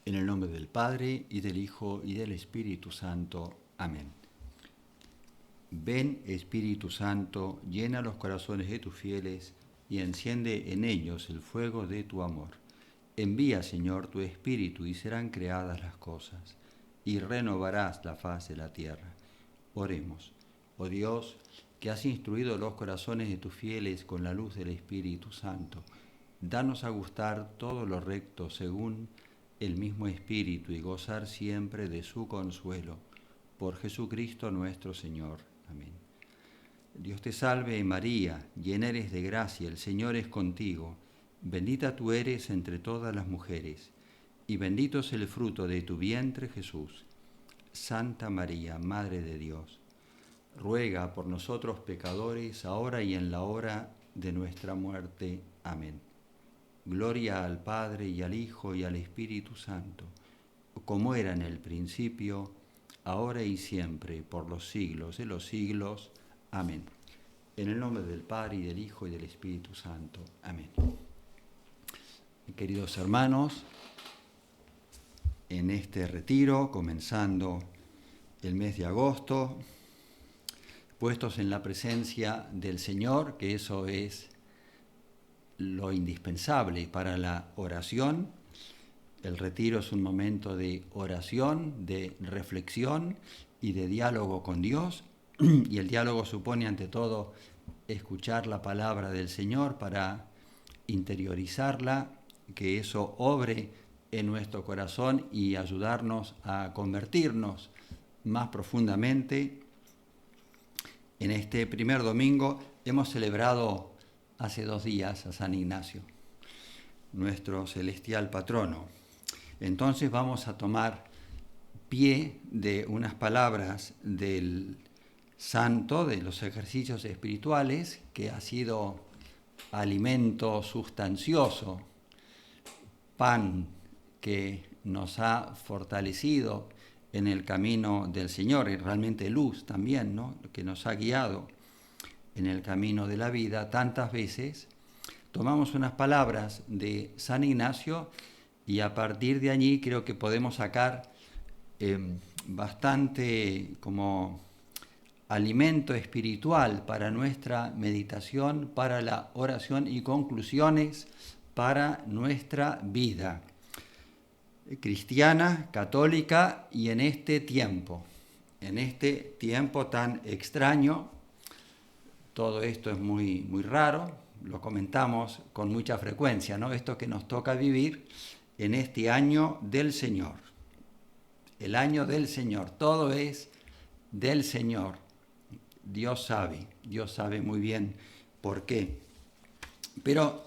En el nombre del Padre, y del Hijo, y del Espíritu Santo. Amén. Ven, Espíritu Santo, llena los corazones de tus fieles, y enciende en ellos el fuego de tu amor. Envía, Señor, tu Espíritu, y serán creadas las cosas, y renovarás la faz de la tierra. Oremos. Oh Dios, que has instruido los corazones de tus fieles con la luz del Espíritu Santo, danos a gustar todo lo recto según el mismo Espíritu y gozar siempre de su consuelo. Por Jesucristo nuestro Señor. Amén. Dios te salve, María, llena eres de gracia, el Señor es contigo. Bendita tú eres entre todas las mujeres, y bendito es el fruto de tu vientre, Jesús. Santa María, Madre de Dios, ruega por nosotros pecadores, ahora y en la hora de nuestra muerte. Amén. Gloria al Padre, y al Hijo, y al Espíritu Santo, como era en el principio, ahora y siempre, por los siglos de los siglos. Amén. En el nombre del Padre, y del Hijo, y del Espíritu Santo. Amén. Queridos hermanos, en este retiro, comenzando el mes de agosto, puestos en la presencia del Señor, que eso es lo indispensable para la oración. El retiro es un momento de oración, de reflexión y de diálogo con Dios. Y el diálogo supone, ante todo, escuchar la palabra del Señor para interiorizarla, que eso obre en nuestro corazón y ayudarnos a convertirnos más profundamente. En este primer domingo hemos celebrado hace 2 días a San Ignacio, nuestro celestial patrono. Entonces vamos a tomar pie de unas palabras del santo de los ejercicios espirituales, que ha sido alimento sustancioso, pan que nos ha fortalecido en el camino del Señor, y realmente luz también, ¿no?, que nos ha guiado en el camino de la vida. Tantas veces tomamos unas palabras de San Ignacio y a partir de allí creo que podemos sacar bastante como alimento espiritual para nuestra meditación, para la oración y conclusiones para nuestra vida cristiana, católica, y en este tiempo tan extraño. Todo esto es muy, muy raro, lo comentamos con mucha frecuencia, ¿no? Esto que nos toca vivir en este año del Señor. El año del Señor, todo es del Señor. Dios sabe muy bien por qué. Pero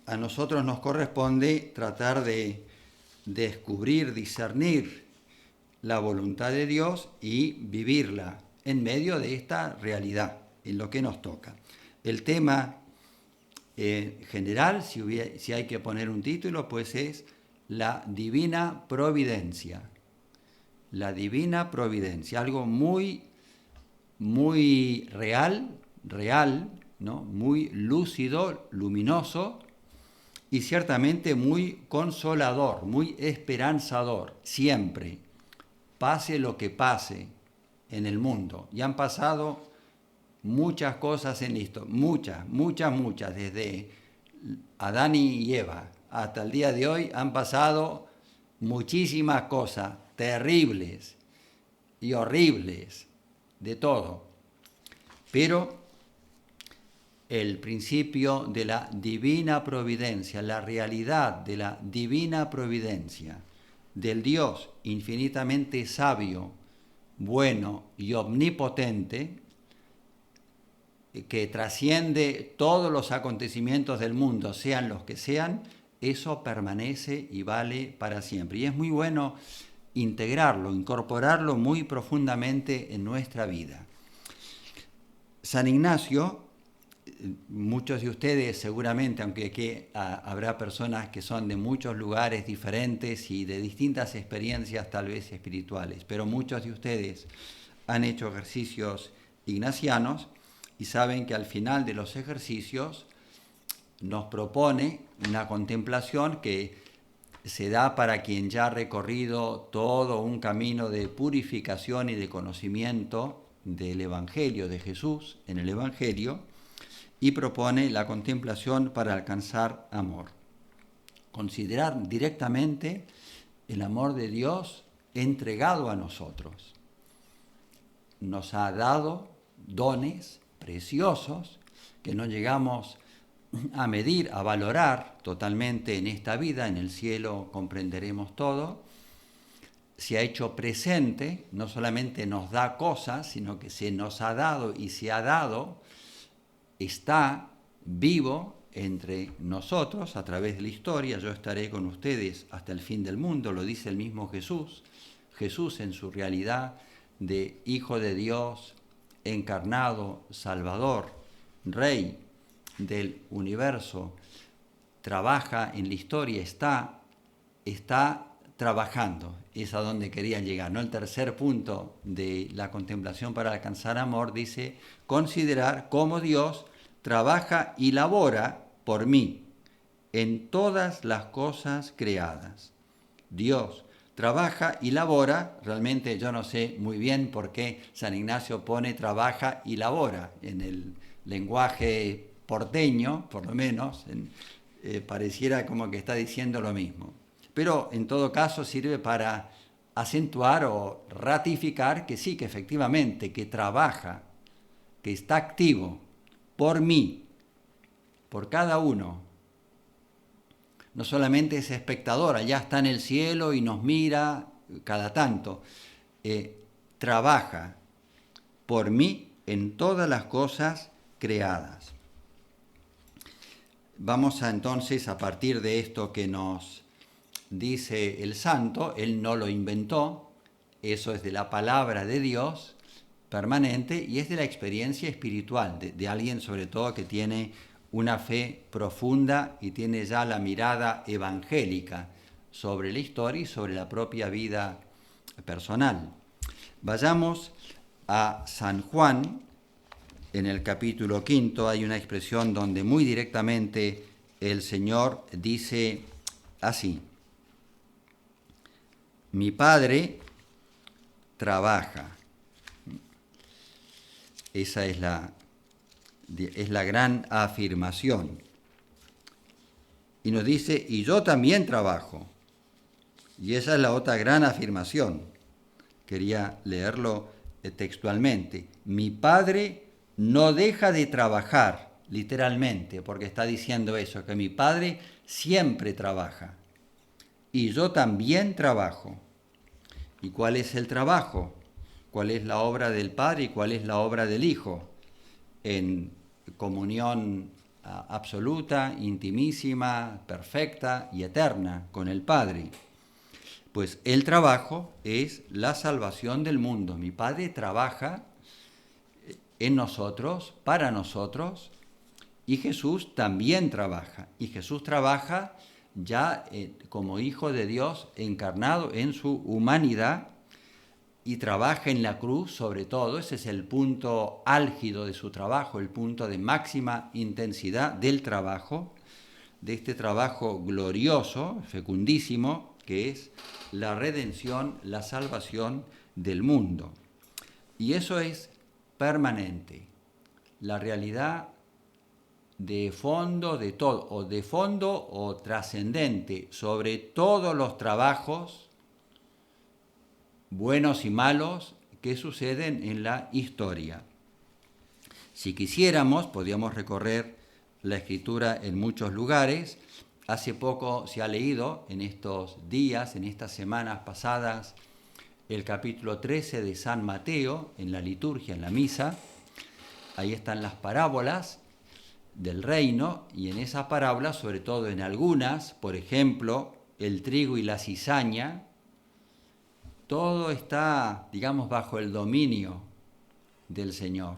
a nosotros nos corresponde tratar de descubrir, discernir la voluntad de Dios y vivirla en medio de esta realidad, en lo que nos toca. El tema general, si hay que poner un título, pues es la divina providencia. La divina providencia, algo muy, muy real, ¿no?, muy lúcido, luminoso, y ciertamente muy consolador, muy esperanzador, siempre, pase lo que pase en el mundo. Y han pasado muchas cosas en esto, muchas, desde Adán y Eva hasta el día de hoy han pasado muchísimas cosas terribles y horribles, de todo. Pero el principio de la divina providencia, la realidad de la divina providencia, del Dios infinitamente sabio, bueno y omnipotente, que trasciende todos los acontecimientos del mundo, sean los que sean, eso permanece y vale para siempre. Y es muy bueno integrarlo, incorporarlo muy profundamente en nuestra vida. San Ignacio, muchos de ustedes seguramente, aunque aquí habrá personas que son de muchos lugares diferentes y de distintas experiencias tal vez espirituales, pero muchos de ustedes han hecho ejercicios ignacianos y saben que al final de los ejercicios nos propone una contemplación que se da para quien ya ha recorrido todo un camino de purificación y de conocimiento del Evangelio de Jesús en el Evangelio, y propone la contemplación para alcanzar amor. Considerar directamente el amor de Dios entregado a nosotros. Nos ha dado dones preciosos que no llegamos a medir, a valorar totalmente en esta vida. En el cielo comprenderemos todo. Se ha hecho presente, no solamente nos da cosas, sino que se nos ha dado y se ha dado, está vivo entre nosotros a través de la historia. Yo estaré con ustedes hasta el fin del mundo, lo dice el mismo Jesús. Jesús en su realidad de Hijo de Dios, encarnado, Salvador, Rey del universo, trabaja en la historia, está trabajando. Es a donde quería llegar, ¿no? El tercer punto de la contemplación para alcanzar amor dice: considerar cómo Dios trabaja y labora por mí en todas las cosas creadas. Dios trabaja y labora. Realmente yo no sé muy bien por qué San Ignacio pone trabaja y labora. En el lenguaje porteño, por lo menos, pareciera como que está diciendo lo mismo. Pero en todo caso sirve para acentuar o ratificar que sí, que efectivamente, que trabaja, que está activo por mí, por cada uno. No solamente es espectador, allá está en el cielo y nos mira cada tanto. Trabaja por mí en todas las cosas creadas. Vamos entonces, a partir de esto que nos dice el santo, él no lo inventó, eso es de la palabra de Dios permanente y es de la experiencia espiritual de alguien sobre todo que tiene una fe profunda y tiene ya la mirada evangélica sobre la historia y sobre la propia vida personal. Vayamos a San Juan. En el capítulo 5 hay una expresión donde muy directamente el Señor dice así: mi Padre trabaja. Esa es la gran afirmación. Y nos dice: y yo también trabajo. Y esa es la otra gran afirmación. Quería leerlo textualmente. Mi Padre no deja de trabajar, literalmente, porque está diciendo eso, que mi Padre siempre trabaja. Y yo también trabajo. ¿Y cuál es el trabajo? ¿Cuál es la obra del Padre y cuál es la obra del Hijo? En comunión absoluta, intimísima, perfecta y eterna con el Padre. Pues el trabajo es la salvación del mundo. Mi Padre trabaja en nosotros, para nosotros, y Jesús también trabaja. Y Jesús trabaja ya como Hijo de Dios encarnado en su humanidad y trabaja en la cruz sobre todo. Ese es el punto álgido de su trabajo, el punto de máxima intensidad del trabajo, de este trabajo glorioso, fecundísimo, que es la redención, la salvación del mundo. Y eso es permanente, la realidad de fondo de todo, o de fondo o trascendente sobre todos los trabajos buenos y malos que suceden en la historia. Si quisiéramos, podríamos recorrer la Escritura en muchos lugares. Hace poco se ha leído en estos días, en estas semanas pasadas, el capítulo 13 de San Mateo, en la liturgia, en la misa. Ahí están las parábolas del reino, y en esas parábolas, sobre todo en algunas, por ejemplo, el trigo y la cizaña, todo está, digamos, bajo el dominio del Señor.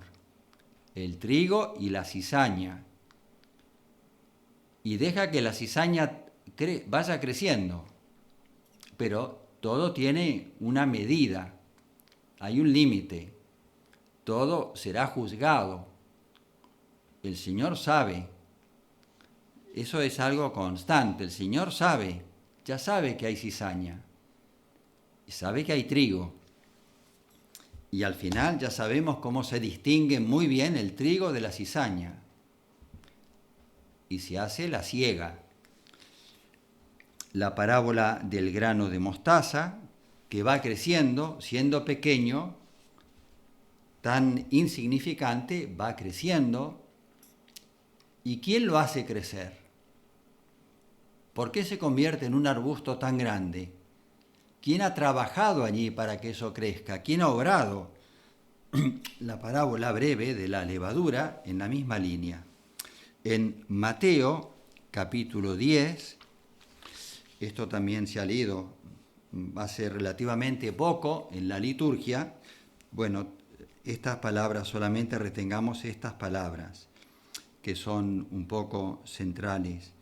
El trigo y la cizaña. Y deja que la cizaña vaya creciendo, pero todo tiene una medida, hay un límite, todo será juzgado. El Señor sabe, eso es algo constante, el Señor sabe, ya sabe que hay cizaña, y sabe que hay trigo. Y al final ya sabemos cómo se distingue muy bien el trigo de la cizaña. Y se hace la siega. La parábola del grano de mostaza, que va creciendo, siendo pequeño, tan insignificante, va creciendo. ¿Y quién lo hace crecer? ¿Por qué se convierte en un arbusto tan grande? ¿Quién ha trabajado allí para que eso crezca? ¿Quién ha obrado? La parábola breve de la levadura en la misma línea. En Mateo, capítulo 10, esto también se ha leído hace relativamente poco en la liturgia. Bueno, estas palabras, solamente retengamos estas palabras, que son un poco centrales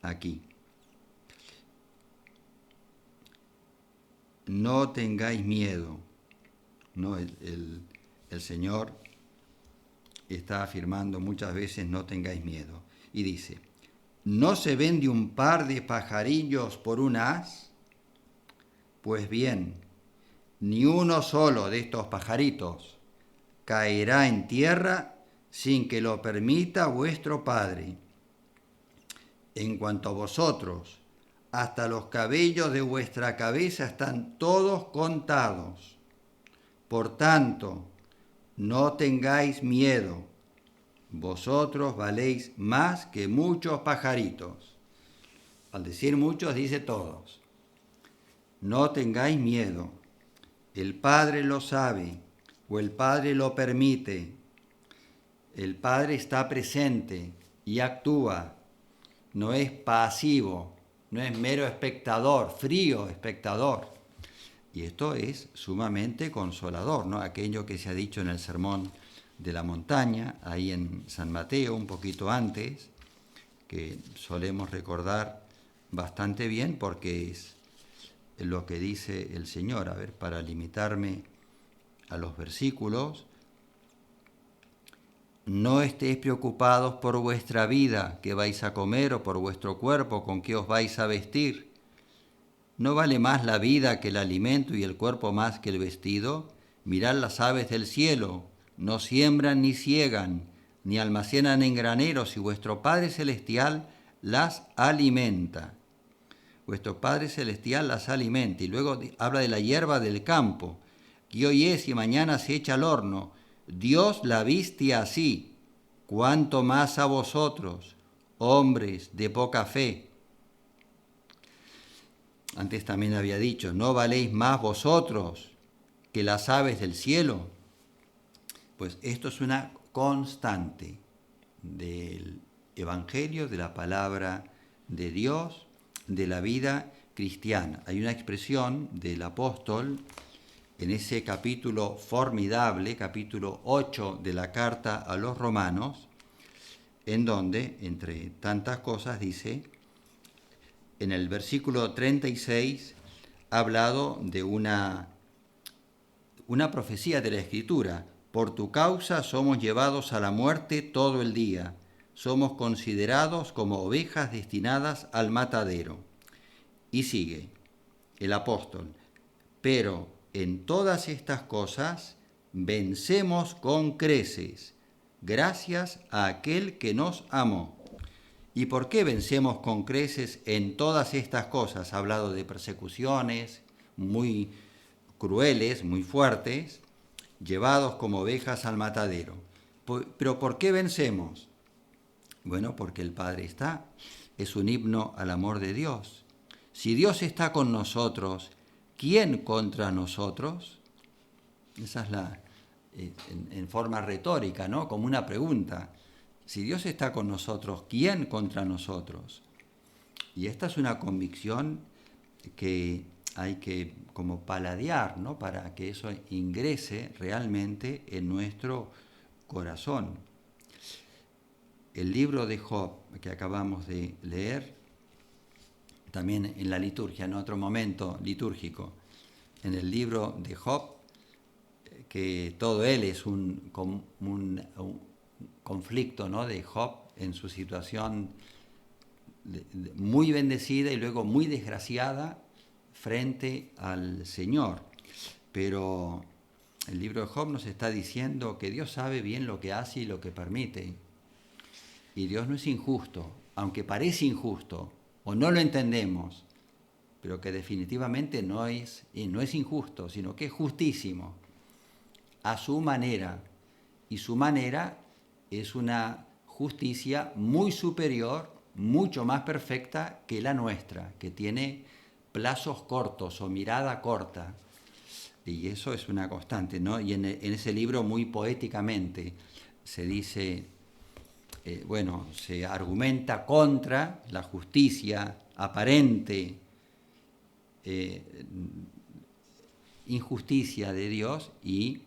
aquí. No tengáis miedo. ¿No? El Señor está afirmando muchas veces: no tengáis miedo. Y dice: ¿no se vende un par de pajarillos por un as? Pues bien, ni uno solo de estos pajaritos caerá en tierra sin que lo permita vuestro Padre. En cuanto a vosotros, hasta los cabellos de vuestra cabeza están todos contados. Por tanto, no tengáis miedo. Vosotros valéis más que muchos pajaritos. Al decir muchos, dice todos. No tengáis miedo. El Padre lo sabe, o el Padre lo permite. El Padre está presente y actúa. No es pasivo, no es mero espectador, frío espectador. Y esto es sumamente consolador, ¿no? Aquello que se ha dicho en el Sermón de la Montaña, ahí en San Mateo, un poquito antes, que solemos recordar bastante bien porque es lo que dice el Señor. A ver, para limitarme a los versículos: no estéis preocupados por vuestra vida, qué vais a comer, o por vuestro cuerpo, con qué os vais a vestir. ¿No vale más la vida que el alimento y el cuerpo más que el vestido? Mirad las aves del cielo, no siembran ni siegan, ni almacenan en graneros, y vuestro Padre Celestial las alimenta. Vuestro Padre Celestial las alimenta. Y luego habla de la hierba del campo, que hoy es y mañana se echa al horno. Dios la viste así, cuánto más a vosotros, hombres de poca fe. Antes también había dicho: ¿no valéis más vosotros que las aves del cielo? Pues esto es una constante del Evangelio, de la palabra de Dios, de la vida cristiana. Hay una expresión del apóstol en ese capítulo formidable, capítulo 8 de la carta a los romanos, en donde, entre tantas cosas, dice, en el versículo 36, ha hablado de una profecía de la Escritura: por tu causa somos llevados a la muerte todo el día, somos considerados como ovejas destinadas al matadero. Y sigue el apóstol: pero en todas estas cosas vencemos con creces, gracias a aquel que nos amó. ¿Y por qué vencemos con creces en todas estas cosas? Ha hablado de persecuciones muy crueles, muy fuertes, llevados como ovejas al matadero. ¿Pero por qué vencemos? Bueno, porque el Padre está. Es un himno al amor de Dios. Si Dios está con nosotros, ¿quién contra nosotros? Esa es en forma retórica, ¿no? Como una pregunta. Si Dios está con nosotros, ¿quién contra nosotros? Y esta es una convicción que hay que como paladear, ¿no? Para que eso ingrese realmente en nuestro corazón. El libro de Job que acabamos de leer, también en la liturgia, en otro momento litúrgico, en el libro de Job, que todo él es un conflicto, ¿no? De Job en su situación muy bendecida y luego muy desgraciada frente al Señor. Pero el libro de Job nos está diciendo que Dios sabe bien lo que hace y lo que permite. Y Dios no es injusto, aunque parece injusto o no lo entendemos, pero que definitivamente no es injusto, sino que es justísimo a su manera. Y su manera es una justicia muy superior, mucho más perfecta que la nuestra, que tiene plazos cortos o mirada corta. Y eso es una constante, ¿no? Y en ese libro muy poéticamente se dice, se argumenta contra la justicia aparente, injusticia de Dios y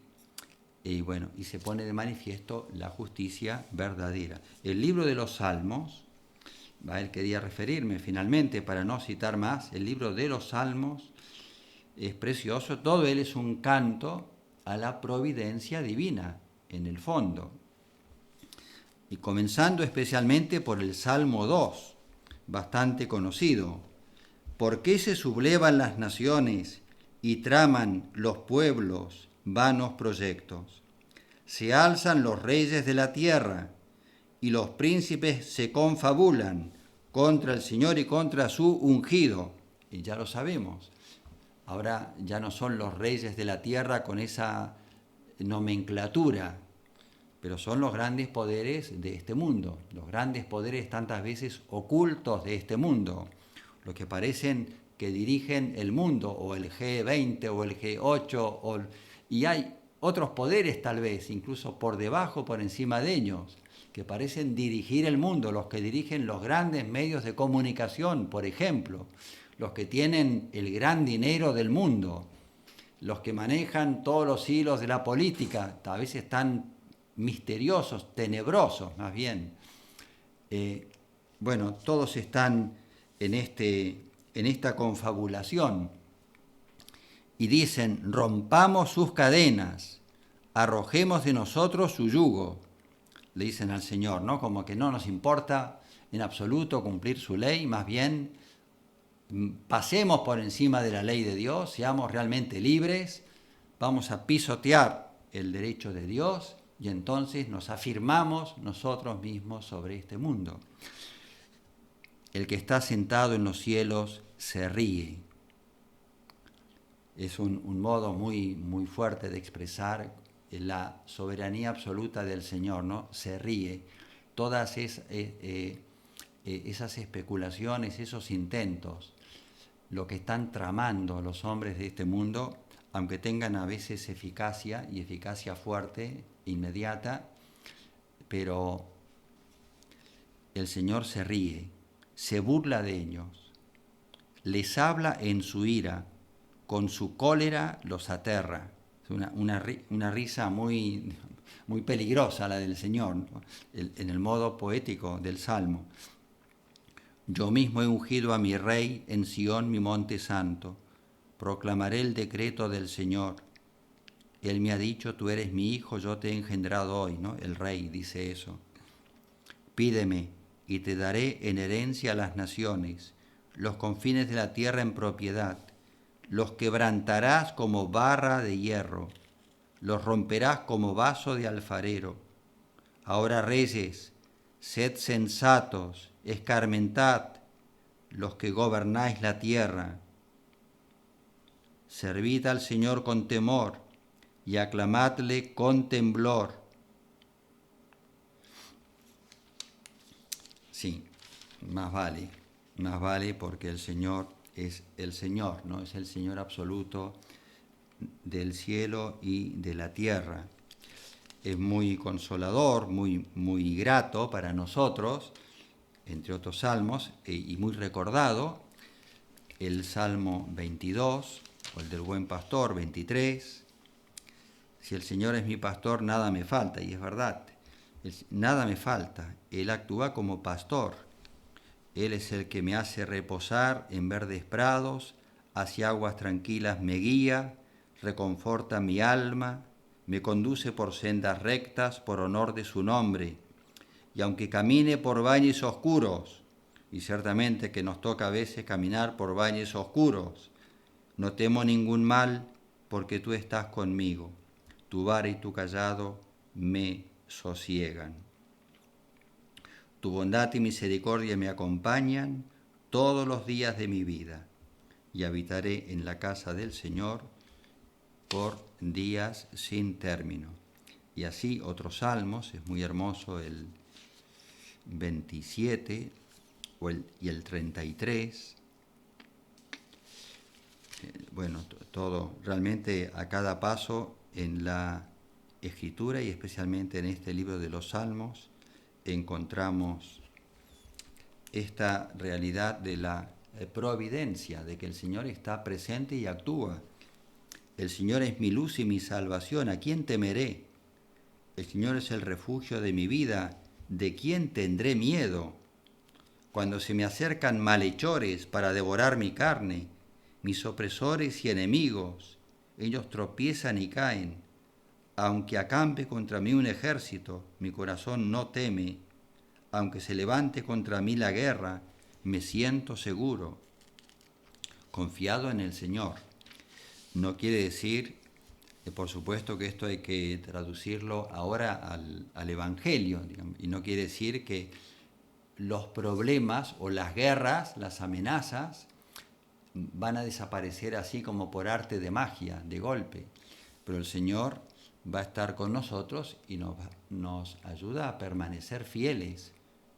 se pone de manifiesto la justicia verdadera. El libro de los Salmos, a él quería referirme finalmente para no citar más, el libro de los Salmos es precioso, todo él es un canto a la providencia divina, en el fondo. Y comenzando especialmente por el Salmo 2, bastante conocido. ¿Por qué se sublevan las naciones y traman los pueblos vanos proyectos? Se alzan los reyes de la tierra y los príncipes se confabulan contra el Señor y contra su ungido. Y ya lo sabemos. Ahora ya no son los reyes de la tierra con esa nomenclatura, pero son los grandes poderes de este mundo, los grandes poderes tantas veces ocultos de este mundo, los que parecen que dirigen el mundo, o el G20 o el G8, y hay otros poderes tal vez, incluso por debajo, por encima de ellos, que parecen dirigir el mundo, los que dirigen los grandes medios de comunicación, por ejemplo, los que tienen el gran dinero del mundo, los que manejan todos los hilos de la política, a veces tan misteriosos, tenebrosos más bien. Todos están en esta confabulación y dicen, rompamos sus cadenas, arrojemos de nosotros su yugo, le dicen al Señor, ¿no? Como que no nos importa en absoluto cumplir su ley, más bien pasemos por encima de la ley de Dios, seamos realmente libres, vamos a pisotear el derecho de Dios y entonces nos afirmamos nosotros mismos sobre este mundo. El que está sentado en los cielos se ríe. Es un modo muy, muy fuerte de expresar la soberanía absoluta del Señor, ¿no? Se ríe. Todas esas especulaciones, esos intentos, lo que están tramando los hombres de este mundo, aunque tengan a veces eficacia, y eficacia fuerte, inmediata, pero el Señor se ríe, se burla de ellos, les habla en su ira, con su cólera los aterra. Es una risa muy, muy peligrosa la del Señor, ¿no? En el modo poético del Salmo. Yo mismo he ungido a mi Rey en Sión, mi monte santo. Proclamaré el decreto del Señor. Él me ha dicho, tú eres mi hijo, yo te he engendrado hoy, ¿no? El Rey dice eso. Pídeme y te daré en herencia a las naciones, los confines de la tierra en propiedad. Los quebrantarás como barra de hierro, los romperás como vaso de alfarero. Ahora, reyes, sed sensatos, escarmentad, los que gobernáis la tierra. Servid al Señor con temor y aclamadle con temblor. Sí, más vale porque el Señor es el Señor, ¿no? Es el Señor absoluto del cielo y de la tierra. Es muy consolador, muy, muy grato para nosotros, entre otros salmos, y muy recordado, el Salmo 22, o el del Buen Pastor, 23. Si el Señor es mi pastor, nada me falta, y es verdad, nada me falta. Él actúa como pastor. Él es el que me hace reposar en verdes prados, hacia aguas tranquilas me guía, reconforta mi alma, me conduce por sendas rectas por honor de su nombre. Y aunque camine por valles oscuros, y ciertamente que nos toca a veces caminar por valles oscuros. No temo ningún mal, porque tú estás conmigo. Tu vara y tu cayado me sosiegan. Tu bondad y misericordia me acompañan todos los días de mi vida, y habitaré en la casa del Señor por días sin término. Y así otros salmos, es muy hermoso el 27 y el 33. Bueno, todo, realmente a cada paso en la Escritura y especialmente en este libro de los Salmos encontramos esta realidad de la providencia, de que el Señor está presente y actúa. El Señor es mi luz y mi salvación, ¿a quién temeré? El Señor es el refugio de mi vida, ¿de quién tendré miedo? Cuando se me acercan malhechores para devorar mi carne, mis opresores y enemigos, ellos tropiezan y caen. Aunque acampe contra mí un ejército, mi corazón no teme. Aunque se levante contra mí la guerra, me siento seguro, confiado en el Señor. No quiere decir, por supuesto que esto hay que traducirlo ahora al Evangelio, digamos, y no quiere decir que los problemas o las guerras, las amenazas, van a desaparecer así como por arte de magia, de golpe. Pero el Señor va a estar con nosotros y nos ayuda a permanecer fieles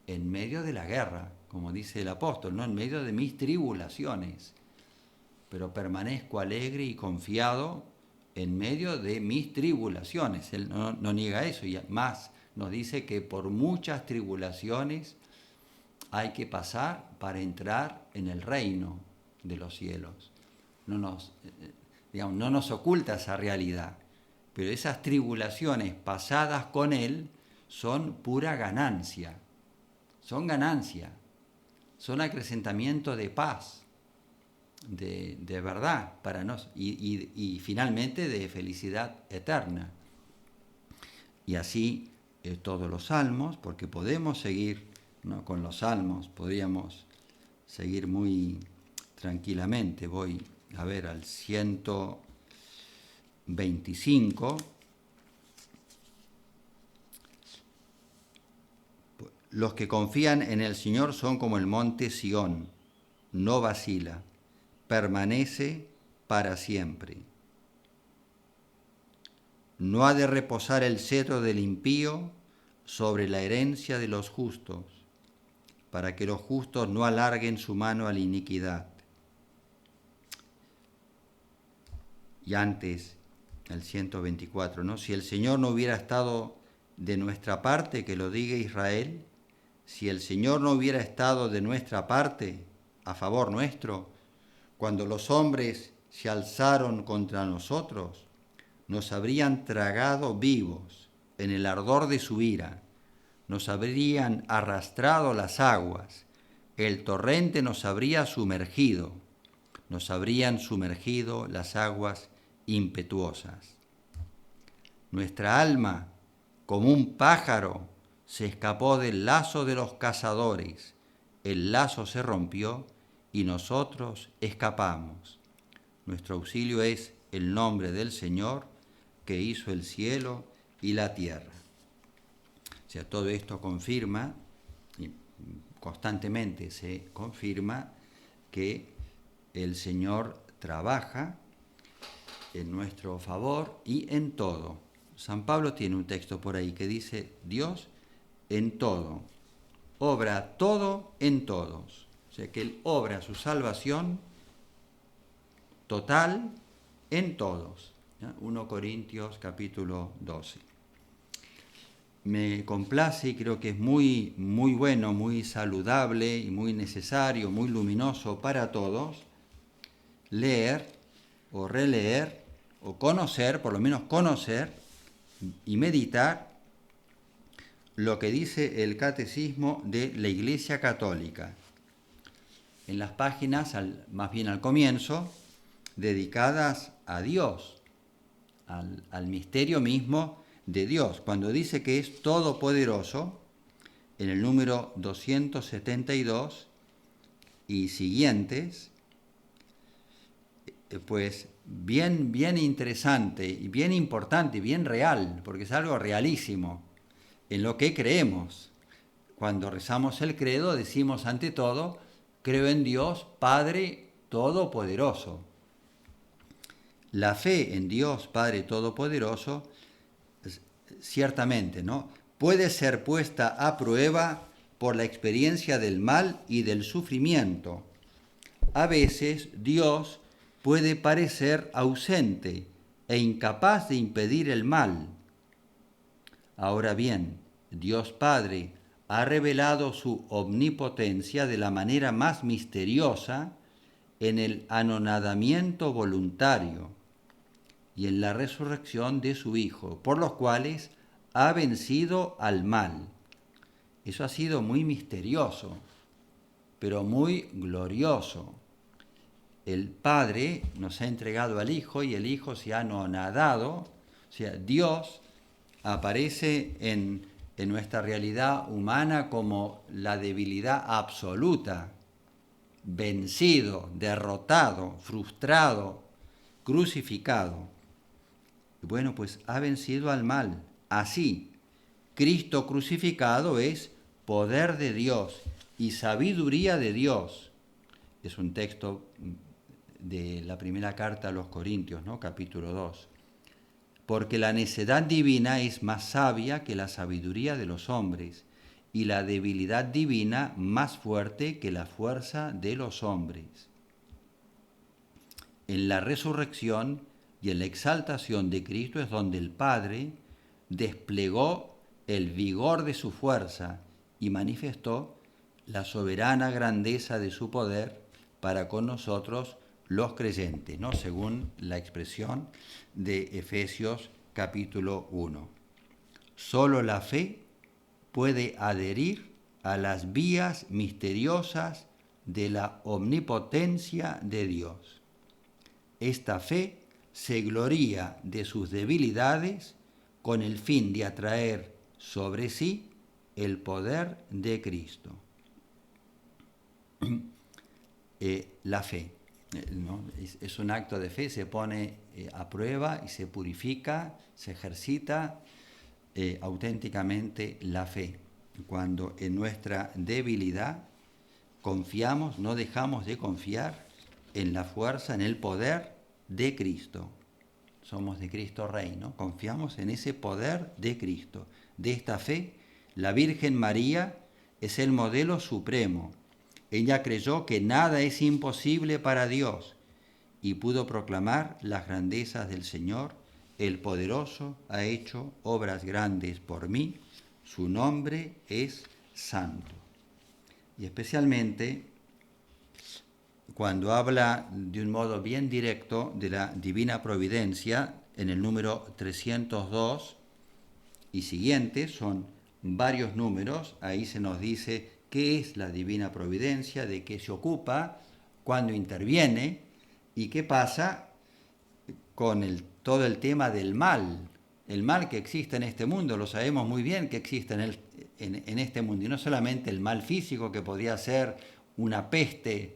en medio de la guerra, como dice el apóstol, no en medio de mis tribulaciones, pero permanezco alegre y confiado en medio de mis tribulaciones. Él no niega eso, y más nos dice que por muchas tribulaciones hay que pasar para entrar en el reino de los cielos. No nos oculta esa realidad, pero esas tribulaciones pasadas con Él son pura ganancia, son ganancia, son acrecentamiento de paz, de verdad para nosotros y finalmente de felicidad eterna. Y así todos los salmos, porque podemos seguir, ¿no? Con los salmos, podríamos seguir muy tranquilamente. Voy a ver al 125. Los que confían en el Señor son como el monte Sión, no vacila, permanece para siempre. No ha de reposar el cetro del impío sobre la herencia de los justos, para que los justos no alarguen su mano a la iniquidad. Y antes, el 124, ¿no? Si el Señor no hubiera estado de nuestra parte, que lo diga Israel, si el Señor no hubiera estado de nuestra parte, a favor nuestro, cuando los hombres se alzaron contra nosotros, nos habrían tragado vivos en el ardor de su ira, nos habrían arrastrado las aguas, el torrente nos habría sumergido, nos habrían sumergido las aguas impetuosas. Nuestra alma, como un pájaro, se escapó del lazo de los cazadores, el lazo se rompió y nosotros escapamos. Nuestro auxilio es el nombre del Señor, que hizo el cielo y la tierra. O sea, todo esto confirma, y constantemente se confirma, que el Señor trabaja en nuestro favor y en todo. San Pablo tiene un texto por ahí que dice, Dios en todo, obra todo en todos. O sea, que Él obra su salvación total en todos. 1 Corintios capítulo 12. Me complace y creo que es muy, muy bueno, muy saludable y muy necesario, muy luminoso para todos, leer o releer o conocer, por lo menos conocer y meditar lo que dice el Catecismo de la Iglesia Católica. En las páginas, más bien al comienzo, dedicadas a Dios, al misterio mismo de Dios. Cuando dice que es todopoderoso, en el número 272, y siguientes, pues bien interesante y bien importante y bien real, porque es algo realísimo en lo que creemos. Cuando rezamos el credo decimos ante todo, creo en Dios Padre Todopoderoso. La fe en Dios Padre Todopoderoso, ciertamente, ¿no?, puede ser puesta a prueba por la experiencia del mal y del sufrimiento. A veces Dios puede parecer ausente e incapaz de impedir el mal. Ahora bien, Dios Padre ha revelado su omnipotencia de la manera más misteriosa en el anonadamiento voluntario y en la resurrección de su Hijo, por los cuales ha vencido al mal. Eso ha sido muy misterioso, pero muy glorioso. El Padre nos ha entregado al Hijo y el Hijo se ha anonadado, o sea, Dios aparece en nuestra realidad humana como la debilidad absoluta, vencido, derrotado, frustrado, crucificado. Bueno, pues ha vencido al mal. Así, Cristo crucificado es poder de Dios y sabiduría de Dios. Es un texto de la primera carta a los Corintios, ¿no? Capítulo 2. Porque la necedad divina es más sabia que la sabiduría de los hombres, y la debilidad divina más fuerte que la fuerza de los hombres. En la resurrección y en la exaltación de Cristo es donde el Padre desplegó el vigor de su fuerza y manifestó la soberana grandeza de su poder para con nosotros los creyentes, ¿no?, según la expresión de Efesios capítulo 1. Solo la fe puede adherir a las vías misteriosas de la omnipotencia de Dios. Esta fe se gloría de sus debilidades con el fin de atraer sobre sí el poder de Cristo. La fe, ¿no?, es un acto de fe, se pone a prueba y se purifica, se ejercita auténticamente la fe. Cuando en nuestra debilidad confiamos, no dejamos de confiar en la fuerza, en el poder de Cristo. Somos de Cristo Rey, ¿no? Confiamos en ese poder de Cristo. De esta fe, la Virgen María es el modelo supremo. Ella creyó que nada es imposible para Dios y pudo proclamar las grandezas del Señor. El poderoso ha hecho obras grandes por mí. Su nombre es santo. Y especialmente cuando habla de un modo bien directo de la divina providencia, en el número 302 y siguientes, son varios números, ahí se nos dice qué es la divina providencia, de qué se ocupa, cuándo interviene y qué pasa con todo el tema del mal. El mal que existe en este mundo, lo sabemos muy bien que existe en este mundo, y no solamente el mal físico, que podría ser una peste,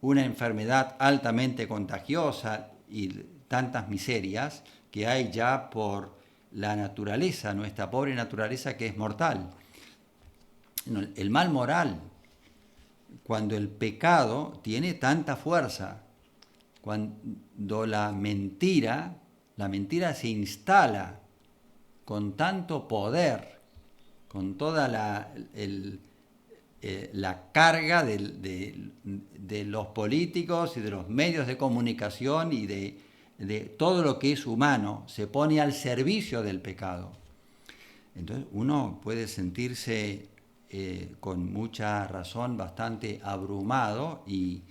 una enfermedad altamente contagiosa y tantas miserias que hay ya por la naturaleza, nuestra pobre naturaleza, que es mortal. El mal moral, cuando el pecado tiene tanta fuerza, cuando la mentira se instala con tanto poder, con toda la carga de los políticos y de los medios de comunicación y de todo lo que es humano, se pone al servicio del pecado. Entonces uno puede sentirse con mucha razón bastante abrumado y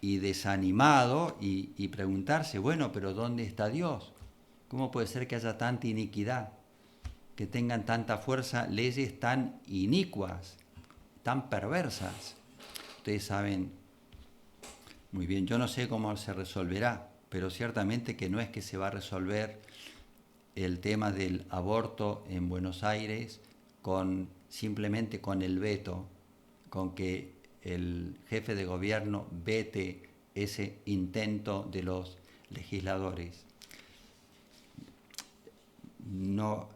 desanimado y preguntarse, bueno, pero ¿dónde está Dios? ¿Cómo puede ser que haya tanta iniquidad? Que tengan tanta fuerza leyes tan inicuas, tan perversas. Ustedes saben muy bien, yo no sé cómo se resolverá, pero ciertamente que no es que se va a resolver el tema del aborto en Buenos Aires simplemente con el veto, con que el jefe de gobierno vete ese intento de los legisladores. No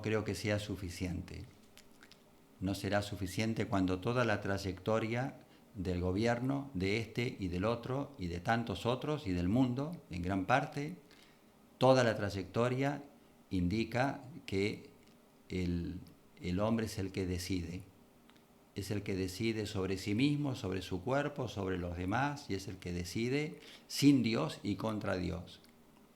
creo que sea suficiente. No será suficiente cuando toda la trayectoria del gobierno, de este y del otro, y de tantos otros, y del mundo, en gran parte, toda la trayectoria indica que el hombre es el que decide. Es el que decide sobre sí mismo, sobre su cuerpo, sobre los demás, y es el que decide sin Dios y contra Dios.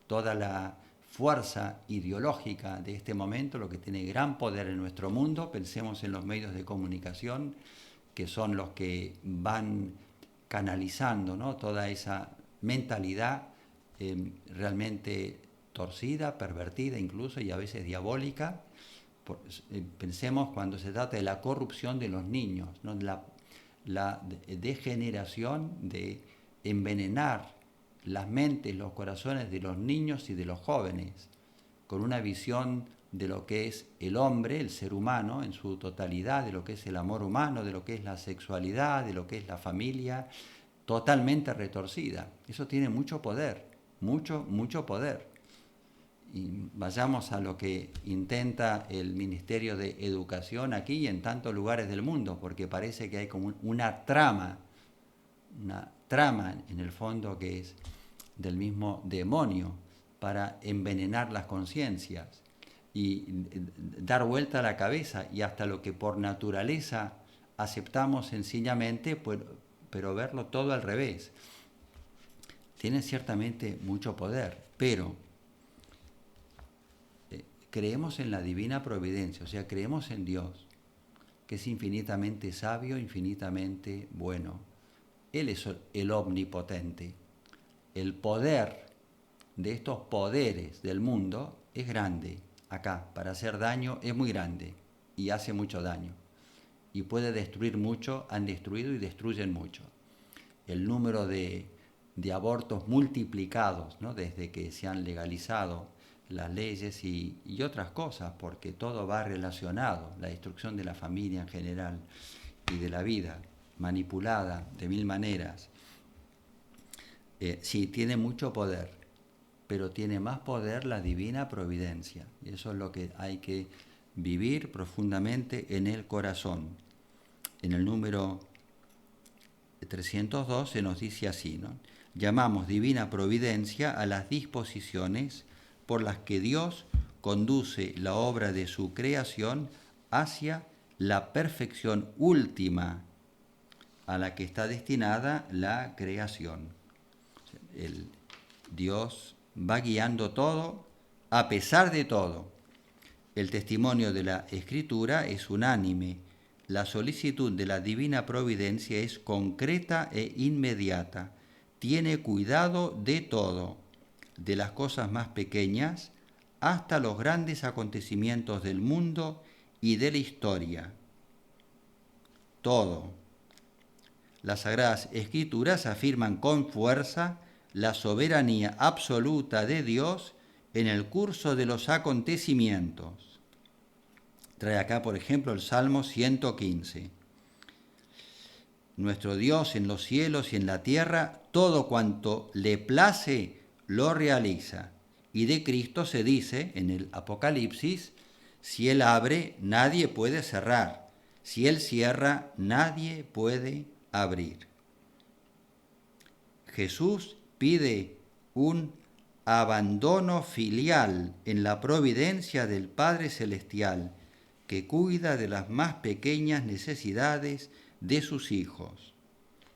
Toda la fuerza ideológica de este momento, lo que tiene gran poder en nuestro mundo, pensemos en los medios de comunicación, que son los que van canalizando, ¿no?, toda esa mentalidad realmente torcida, pervertida incluso, y a veces diabólica. Pensemos cuando se trata de la corrupción de los niños, ¿no?, la degeneración de envenenar las mentes, los corazones de los niños y de los jóvenes, con una visión de lo que es el hombre, el ser humano en su totalidad, de lo que es el amor humano, de lo que es la sexualidad, de lo que es la familia, totalmente retorcida. Eso tiene mucho poder, mucho poder. Y vayamos a lo que intenta el Ministerio de Educación aquí y en tantos lugares del mundo, porque parece que hay como una trama en el fondo que es del mismo demonio para envenenar las conciencias y dar vuelta a la cabeza, y hasta lo que por naturaleza aceptamos sencillamente, pero verlo todo al revés. Tiene ciertamente mucho poder, pero creemos en la divina providencia, o sea, creemos en Dios, que es infinitamente sabio, infinitamente bueno. Él es el omnipotente. El poder de estos poderes del mundo es grande. Acá, para hacer daño, es muy grande y hace mucho daño. Y puede destruir mucho, han destruido y destruyen mucho. El número de abortos multiplicados, ¿no?, desde que se han legalizado las leyes y otras cosas, porque todo va relacionado, la destrucción de la familia en general y de la vida, manipulada de mil maneras. Sí, tiene mucho poder, pero tiene más poder la divina providencia. Y eso es lo que hay que vivir profundamente en el corazón. En el número 302 se nos dice así, ¿no? Llamamos divina providencia a las disposiciones por las que Dios conduce la obra de su creación hacia la perfección última a la que está destinada la creación. Dios va guiando todo a pesar de todo. El testimonio de la Escritura es unánime. La solicitud de la divina providencia es concreta e inmediata. Tiene cuidado de todo, de las cosas más pequeñas hasta los grandes acontecimientos del mundo y de la historia. Todo. Las Sagradas Escrituras afirman con fuerza la soberanía absoluta de Dios en el curso de los acontecimientos. Trae acá, por ejemplo, el Salmo 115. Nuestro Dios en los cielos y en la tierra, todo cuanto le place, lo realiza. Y de Cristo se dice en el Apocalipsis, si Él abre, nadie puede cerrar. Si Él cierra, nadie puede abrir. Jesús pide un abandono filial en la providencia del Padre Celestial, que cuida de las más pequeñas necesidades de sus hijos.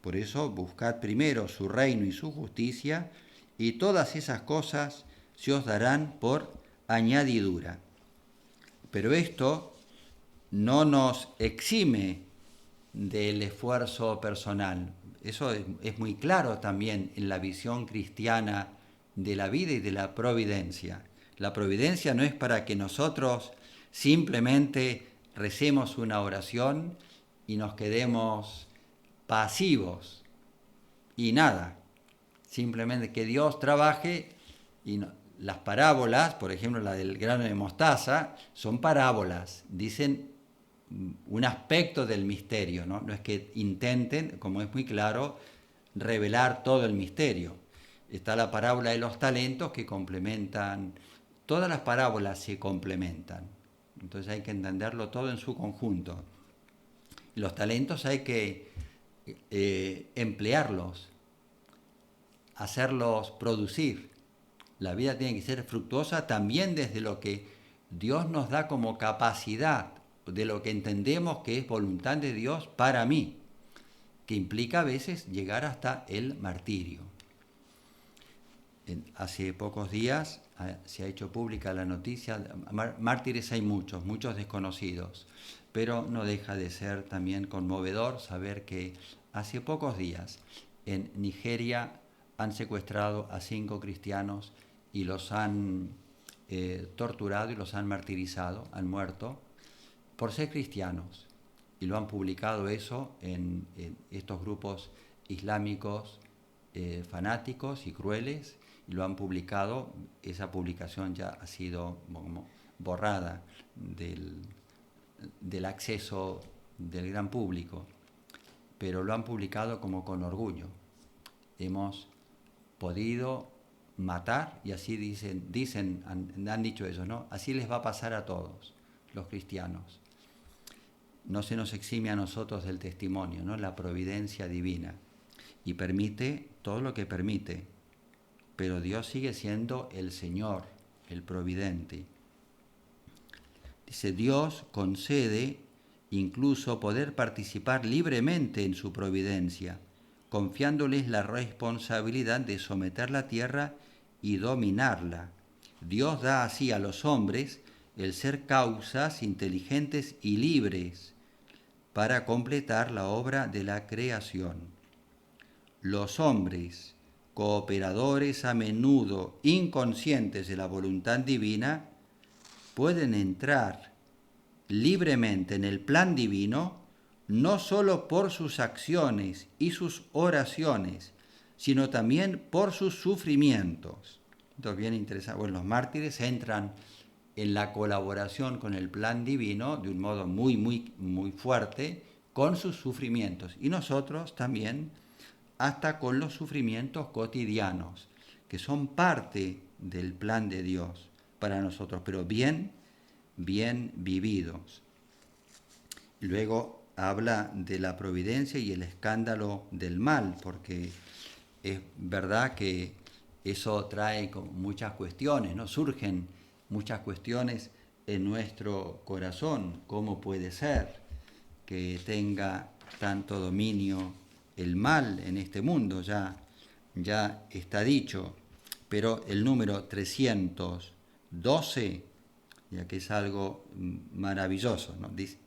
Por eso, buscad primero su reino y su justicia, y todas esas cosas se os darán por añadidura. Pero esto no nos exime del esfuerzo personal. Eso es muy claro también en la visión cristiana de la vida y de la providencia. La providencia no es para que nosotros simplemente recemos una oración y nos quedemos pasivos y nada. Simplemente que Dios trabaje y no. Las parábolas, por ejemplo la del grano de mostaza, son parábolas, dicen un aspecto del misterio, ¿no? No es que intenten, como es muy claro, revelar todo el misterio. Está la parábola de los talentos que complementan, todas las parábolas se complementan, entonces hay que entenderlo todo en su conjunto. Los talentos hay que emplearlos, hacerlos producir. La vida tiene que ser fructuosa también desde lo que Dios nos da como capacidad, de lo que entendemos que es voluntad de Dios para mí, que implica a veces llegar hasta el martirio. Hace pocos días se ha hecho pública la noticia, mártires hay muchos, muchos desconocidos, pero no deja de ser también conmovedor saber que hace pocos días en Nigeria han secuestrado a 5 cristianos y los han torturado y los han martirizado, han muerto, por ser cristianos. Y lo han publicado eso en estos grupos islámicos fanáticos y crueles, y lo han publicado. Esa publicación ya ha sido borrada del acceso del gran público, pero lo han publicado como con orgullo. Hemos podido matar, y así han dicho ellos, ¿no? Así les va a pasar a todos los cristianos. No se nos exime a nosotros del testimonio, ¿no? La providencia divina, y permite todo lo que permite, pero Dios sigue siendo el Señor, el providente. Dice, Dios concede incluso poder participar libremente en su providencia, confiándoles la responsabilidad de someter la tierra y dominarla. Dios da así a los hombres el ser causas inteligentes y libres para completar la obra de la creación. Los hombres, cooperadores a menudo inconscientes de la voluntad divina, pueden entrar libremente en el plan divino no solo por sus acciones y sus oraciones, sino también por sus sufrimientos. Esto es bien interesante. Bueno, los mártires entran en la colaboración con el plan divino de un modo muy, muy, muy fuerte, con sus sufrimientos. Y nosotros también, hasta con los sufrimientos cotidianos, que son parte del plan de Dios para nosotros, pero bien vividos. Luego habla de la providencia y el escándalo del mal, porque es verdad que eso trae muchas cuestiones, ¿no? Surgen muchas cuestiones en nuestro corazón. ¿Cómo puede ser que tenga tanto dominio el mal en este mundo? Ya está dicho, pero el número 312, ya que es algo maravilloso, ¿no? Dice,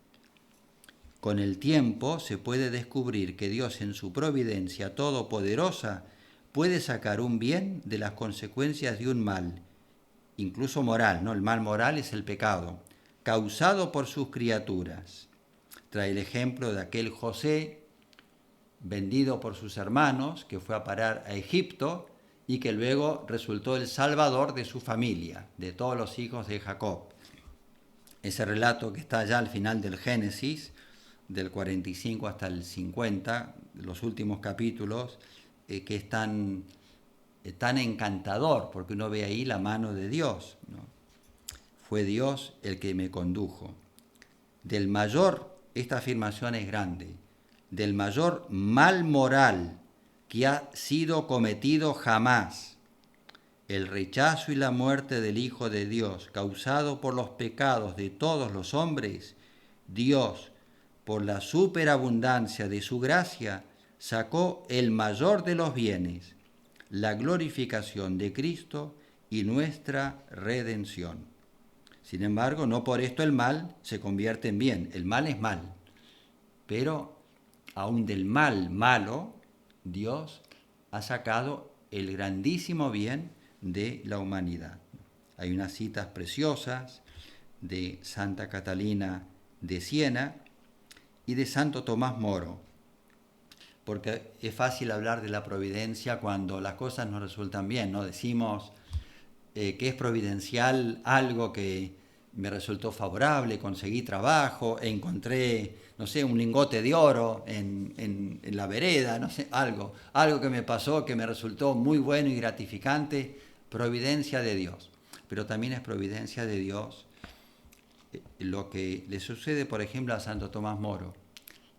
con el tiempo se puede descubrir que Dios en su providencia todopoderosa puede sacar un bien de las consecuencias de un mal, incluso moral, ¿no? El mal moral es el pecado, causado por sus criaturas. Trae el ejemplo de aquel José, vendido por sus hermanos, que fue a parar a Egipto y que luego resultó el salvador de su familia, de todos los hijos de Jacob. Ese relato que está ya al final del Génesis, del 45 hasta el 50, los últimos capítulos, que es tan encantador, porque uno ve ahí la mano de Dios, ¿no? Fue Dios el que me condujo. Del mayor, esta afirmación es grande, del mayor mal moral que ha sido cometido jamás, el rechazo y la muerte del Hijo de Dios, causado por los pecados de todos los hombres, Dios, por la superabundancia de su gracia, sacó el mayor de los bienes, la glorificación de Cristo y nuestra redención. Sin embargo, no por esto el mal se convierte en bien. El mal es mal, pero aún del mal malo, Dios ha sacado el grandísimo bien de la humanidad. Hay unas citas preciosas de Santa Catalina de Siena y de Santo Tomás Moro, porque es fácil hablar de la providencia cuando las cosas no resultan bien, ¿no? Decimos que es providencial algo que me resultó favorable, conseguí trabajo, encontré, no sé, un lingote de oro en la vereda, no sé, algo que me pasó que me resultó muy bueno y gratificante, providencia de Dios. Pero también es providencia de Dios lo que le sucede, por ejemplo, a Santo Tomás Moro,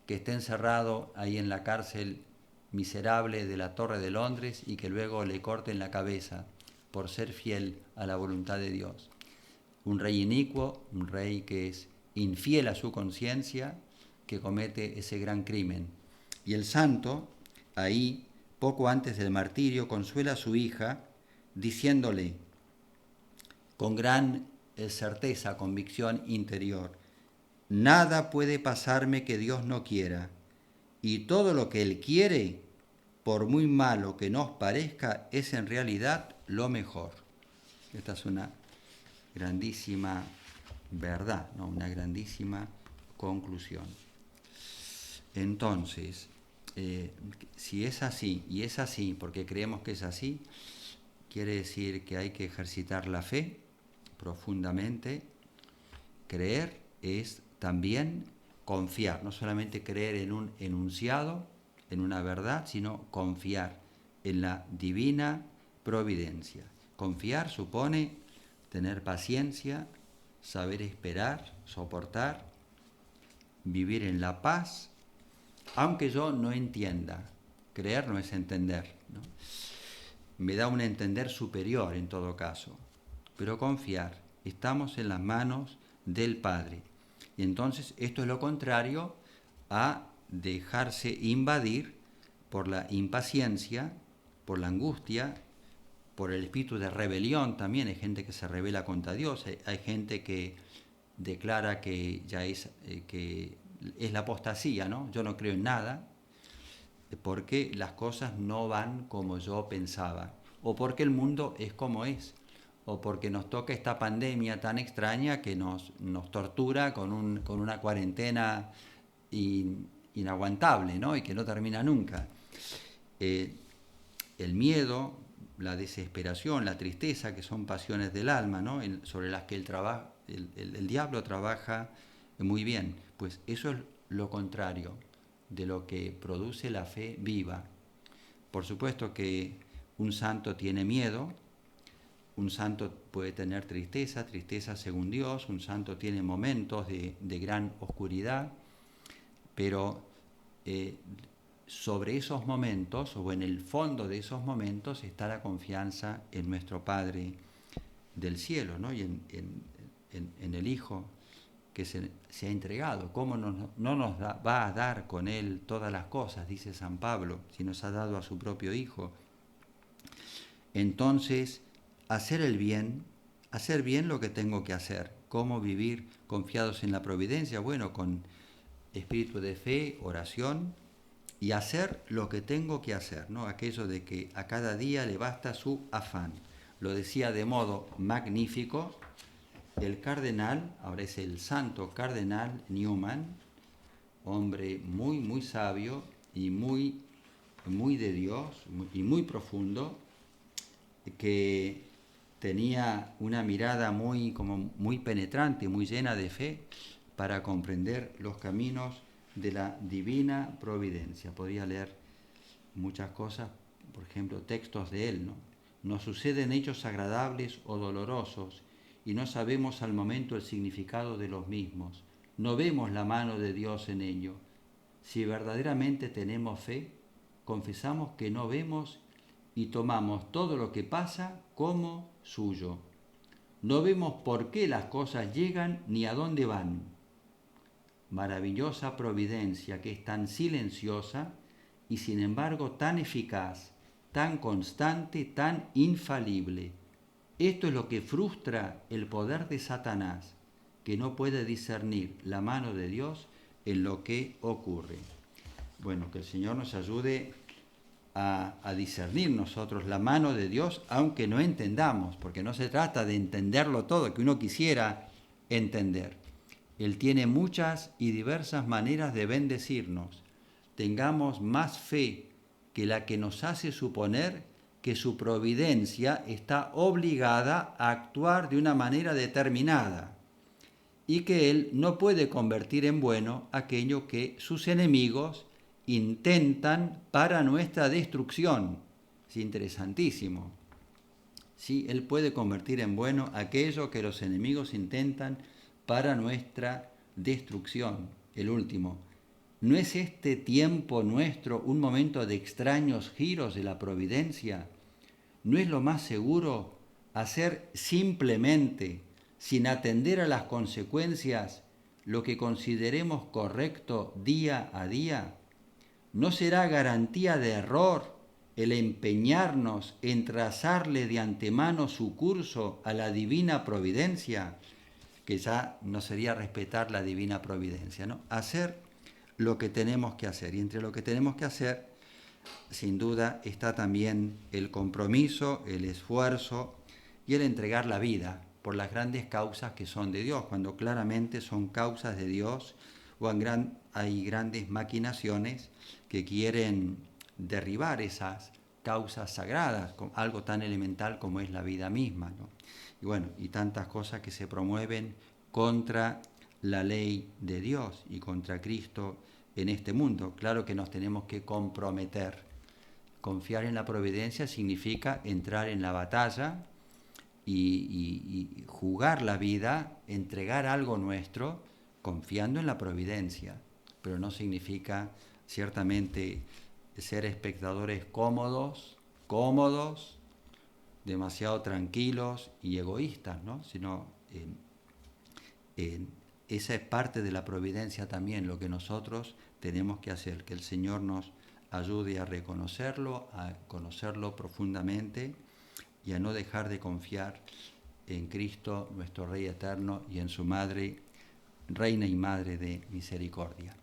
que está encerrado ahí en la cárcel miserable de la Torre de Londres y que luego le corten la cabeza por ser fiel a la voluntad de Dios. Un rey inicuo, un rey que es infiel a su conciencia, que comete ese gran crimen. Y el santo, ahí, poco antes del martirio, consuela a su hija, diciéndole con gran certeza, convicción interior, nada puede pasarme que Dios no quiera, y todo lo que Él quiere, por muy malo que nos parezca, es en realidad lo mejor. Esta es una grandísima verdad, ¿no? Una grandísima conclusión. Entonces, si es así, y es así porque creemos que es así, quiere decir que hay que ejercitar la fe profundamente. Creer es también confiar, no solamente creer en un enunciado, en una verdad, sino confiar en la divina providencia. Confiar supone tener paciencia, saber esperar, soportar, vivir en la paz, aunque yo no entienda. Creer no es entender, ¿no? Me da un entender superior en todo caso, pero confiar. Estamos en las manos del Padre. Y entonces esto es lo contrario a dejarse invadir por la impaciencia, por la angustia, por el espíritu de rebelión también. Hay gente que se rebela contra Dios, hay gente que declara que ya que es la apostasía, ¿no? Yo no creo en nada, porque las cosas no van como yo pensaba, o porque el mundo es como es, o porque nos toca esta pandemia tan extraña que nos tortura con una cuarentena inaguantable, ¿no? Y que no termina nunca. El miedo, la desesperación, la tristeza, que son pasiones del alma, ¿no? Sobre las que el diablo trabaja muy bien. Pues eso es lo contrario de lo que produce la fe viva. Por supuesto que un santo tiene miedo, un santo puede tener tristeza según Dios, un santo tiene momentos de gran oscuridad, pero sobre esos momentos, o en el fondo de esos momentos, está la confianza en nuestro Padre del cielo, ¿no? Y en el Hijo que se ha entregado. ¿Cómo no nos va a dar con Él todas las cosas? Dice San Pablo, si nos ha dado a su propio Hijo. Entonces, hacer bien lo que tengo que hacer. ¿Cómo vivir confiados en la providencia? Bueno, con espíritu de fe, oración, y hacer lo que tengo que hacer, ¿no? Aquello de que a cada día le basta su afán. Lo decía de modo magnífico el cardenal, ahora es el santo cardenal Newman, hombre muy, muy sabio y muy, muy de Dios y muy profundo, que tenía una mirada muy penetrante, muy llena de fe para comprender los caminos de la divina providencia. Podría leer muchas cosas, por ejemplo, textos de él, ¿no? Nos suceden hechos agradables o dolorosos y no sabemos al momento el significado de los mismos. No vemos la mano de Dios en ello. Si verdaderamente tenemos fe, confesamos que no vemos y tomamos todo lo que pasa como suyo. No vemos por qué las cosas llegan ni a dónde van. Maravillosa providencia que es tan silenciosa y sin embargo tan eficaz, tan constante, tan infalible. Esto es lo que frustra el poder de Satanás, que no puede discernir la mano de Dios en lo que ocurre. Bueno, que el Señor nos ayude a discernir nosotros la mano de Dios, aunque no entendamos, porque no se trata de entenderlo todo, que uno quisiera entender. Él tiene muchas y diversas maneras de bendecirnos. Tengamos más fe que la que nos hace suponer que su providencia está obligada a actuar de una manera determinada. y que Él no puede convertir en bueno aquello que sus enemigos intentan para nuestra destrucción. Es interesantísimo. ¿Sí? Él puede convertir en bueno aquello que los enemigos intentan para nuestra destrucción. El último. ¿No es este tiempo nuestro un momento de extraños giros de la providencia? ¿No es lo más seguro hacer simplemente, sin atender a las consecuencias, lo que consideremos correcto día a día? ¿No será garantía de error el empeñarnos en trazarle de antemano su curso a la divina providencia? Que ya no sería respetar la divina providencia, ¿no? Hacer lo que tenemos que hacer. Y entre lo que tenemos que hacer, sin duda, está también el compromiso, el esfuerzo y el entregar la vida por las grandes causas que son de Dios, cuando claramente son causas de Dios o hay grandes maquinaciones que quieren derribar esas causas sagradas, algo tan elemental como es la vida misma, ¿no? Y bueno, y tantas cosas que se promueven contra la ley de Dios y contra Cristo en este mundo. Claro que nos tenemos que comprometer. Confiar en la providencia significa entrar en la batalla y jugar la vida, entregar algo nuestro, confiando en la providencia. Pero no significa ciertamente ser espectadores cómodos, demasiado tranquilos y egoístas, ¿no? Sino esa es parte de la providencia también, lo que nosotros tenemos que hacer, que el Señor nos ayude a reconocerlo, a conocerlo profundamente y a no dejar de confiar en Cristo, nuestro Rey eterno, y en su Madre, Reina y Madre de Misericordia.